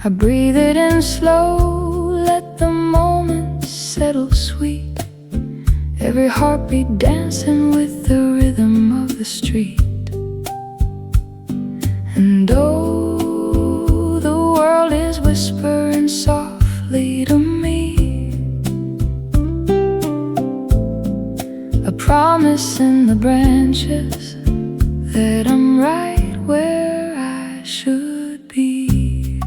I breathe it in slow, let the moment settle sweet. Every heartbeat dancing with the rhythm of the street. And oh, the world is whispering softly to me, a promise in the branches that I'm right where I should be.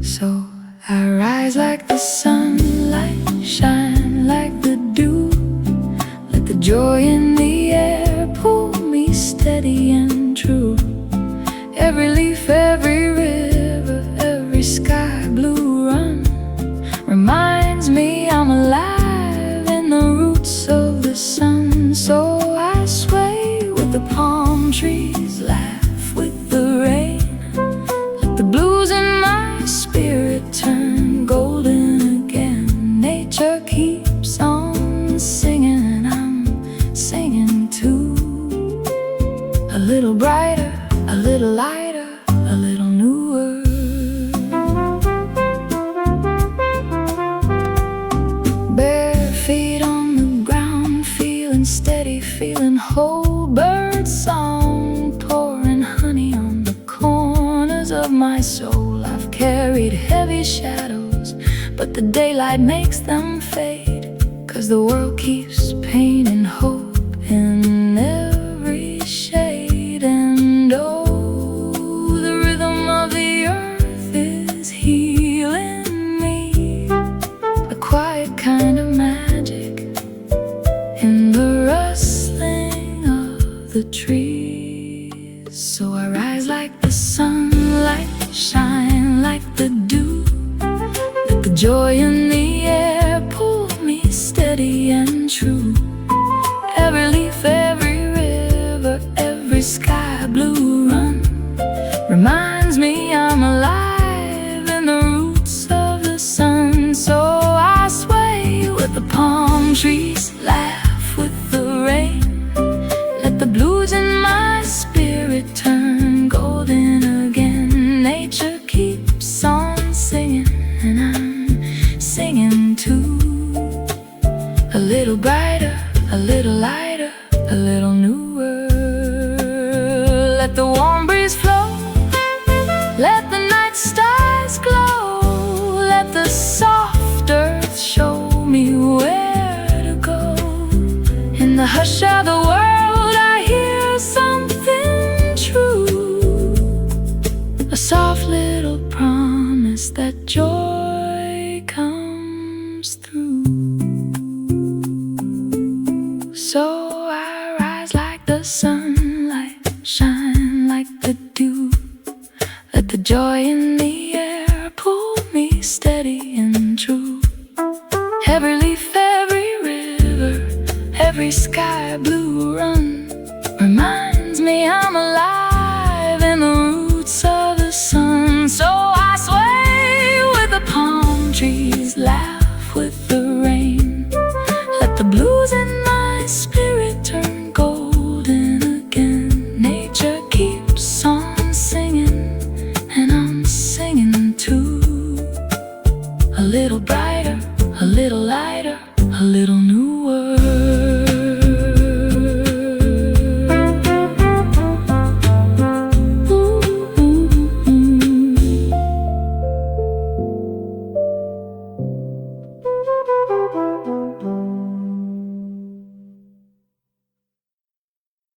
So I rise like the sunlight, shine like the dew. Let the joy in the air pull me steady and true. Every leaf, every river, every sky blue run reminds me I'm alive in the roots of the sun. So I sway with the palm trees, laugh with the rain. Let the blues in my spirit turn golden again. Nature keeps on singing and I'm singing too. A little brighter, a little lighter, a little newer. Bare feet on the ground, feeling steady, feeling whole. Bird song pouring honey on the corners of my soul. I've carried heavy shadows, but the daylight makes them fade. 'Cause the world keeps painting hope in every shade. And oh, the rhythm of the earth is healing me, a quiet kind of magic in the rustling of the trees. So I rise like the sunlight, shine like the dew. Let the joy in the air pull me steady and true. Every leaf, every river, every sky blue run reminds me I'm alive in the roots of the sun. So I sway with the palm trees, laugh with the rain. Let the blues in my spirit turn golden again. Nature keeps on singing and I'm singing too. A little brighter, a little lighter, a little newer. Let the warm breeze flow, let the night stars glow. Let the soft earth show me where to go. In the hush of the world I hear something true, a soft little promise that joy comes through. So I rise like the sunlight, shine like the dew. Let the joy in the air pull me steady and true. Every leaf, every river, every sky blue run reminds me I'm alive in the roots of the sun. So I sway with the palm trees, laugh with the rain. Let the blues in my spirit turn golden again. Nature keeps on singing and I'm singing too. A little brighter, a little lighter, a little newer.